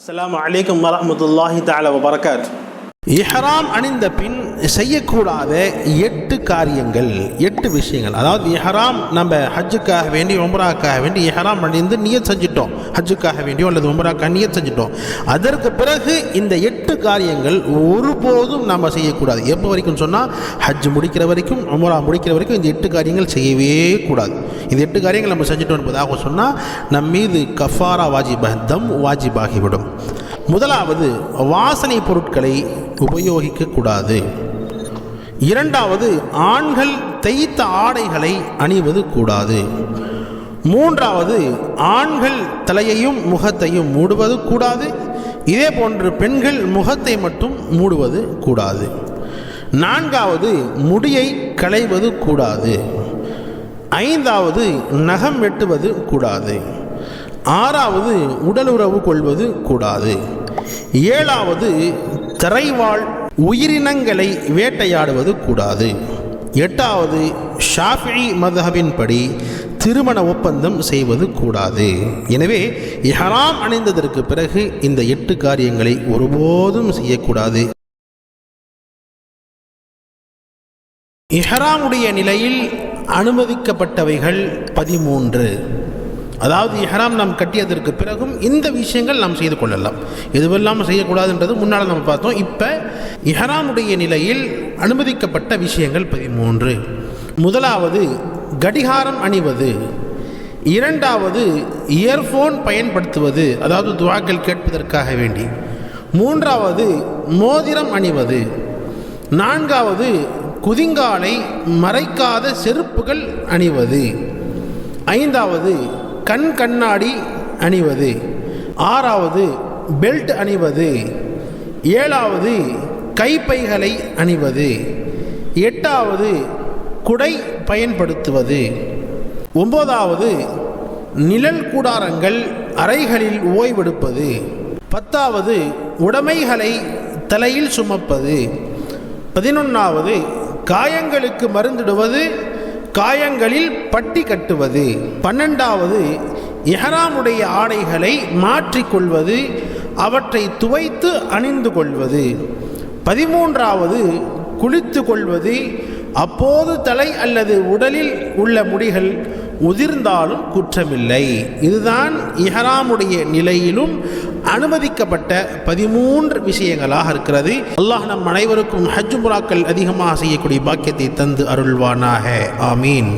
அஸ்ஸலாமு அலைக்கும் வரஹ்மத்துல்லாஹி தஆலா வ பரகாத்துஹு. இஹ்ராம் அணிந்த பின் செய்யக்கூடாத 8 காரியங்கள், 8 விஷயங்கள். அதாவது இஹ்ராம் நம்ம ஹஜ்ஜுக்காக வேண்டி உம்ராக்காக வேண்டி இஹ்ராம் அணிந்து நியத் செஞ்சிட்டோம், ஹஜ்ஜுக்காக வேண்டியோ அல்லது உம்ராக்காக நியத் செஞ்சிட்டோம். அதற்கு பிறகு இந்த 8 காரியங்கள் ஒருபோதும் நம்ம செய்யக்கூடாது. எப்போ வரைக்கும் சொன்னால் ஹஜ் முடிக்கிற வரைக்கும், உம்ரா முடிக்கிற வரைக்கும் இந்த 8 காரியங்கள் செய்யவே கூடாது. இந்த 8 காரியங்கள் நம்ம செஞ்சிட்டோம் என்பதாக சொன்னால் நம் மீது கஃபாரா வாஜிபாக, தம் வாஜிபாகிவிடும். முதலாவது, வாசனை பொருட்களை உபயோகிக்கக்கூடாது. இரண்டாவது, ஆண்கள் தைத்த ஆடைகளை அணிவது கூடாது. மூன்றாவது, ஆண்கள் தலையையும் முகத்தையும் மூடுவது கூடாது. இதே போன்று பெண்கள் முகத்தை மட்டும் மூடுவது கூடாது. நான்காவது, முடியை களைவது கூடாது. ஐந்தாவது, நகம் வெட்டுவது கூடாது. ஆறாவது, உடலுறவு கொள்வது கூடாது. ஏழாவது, திரைவாழ் உயிரினங்களை வேட்டையாடுவது கூடாது. எட்டாவது, ஷாஃபிஈ மذஹபின் படி திருமண ஒப்பந்தம் செய்வது கூடாது. எனவே இஹ்ராம் அணிந்ததற்கு பிறகு இந்த 8 காரியங்களை ஒருபோதும் செய்யக்கூடாது. இஹ்ராமுடைய நிலையில் அனுமதிக்கப்பட்டவைகள் 13. அதாவது இஹ்ராம் நாம் கட்டியதற்கு பிறகும் இந்த விஷயங்கள் நாம் செய்து கொள்ளலாம். எதுவெல்லாம் செய்யக்கூடாதுன்றது முன்னால் நம்ம பார்த்தோம். இப்போ இஹ்ராமுடைய நிலையில் அனுமதிக்கப்பட்ட விஷயங்கள் 13. முதலாவது, கடிகாரம் அணிவது. இரண்டாவது, இயர்ஃபோன் பயன்படுத்துவது, அதாவது துஆக்கள் கேட்பதற்காக வேண்டி. மூன்றாவது, மோதிரம் அணிவது. நான்காவது, குதிங்காலை மறைக்காத செருப்புகள் அணிவது. ஐந்தாவது, கண்ணாடி அணிவது. ஆறாவது, பெல்ட் அணிவது. ஏழாவது, கைப்பைகளை அணிவது. எட்டாவது, குடை பயன்படுத்துவது. ஒன்பதாவது, நிழல் கூடாரங்கள் அறைகளில் ஓய்வெடுப்பது. பத்தாவது, உடைமைகளை தலையில் சுமப்பது. 11வது, காயங்களுக்கு மருந்திடுவது, காயங்களில் பட்டி கட்டுவது. 12வது, இஹ்ராமுடைய ஆடைகளை மாற்றிக்கொள்வது, அவற்றை துவைத்து அணிந்து கொள்வது. 13வது, குளித்து கொள்வது. அப்போது தலை அல்லது உடலில் உள்ள முடிகள் உதிர்ந்தாலும் குற்றமில்லை. இதுதான் இஹ்ராமுடைய நிலையிலும் அனுமதிக்கப்பட்ட 13 விஷயங்களாக இருக்கிறது. அல்லாஹ் நம் அனைவருக்கும் ஹஜ் உம்ராக்கள் அதிகமாக செய்யக்கூடிய பாக்கியத்தை தந்து அருள்வானாக. ஆமீன்.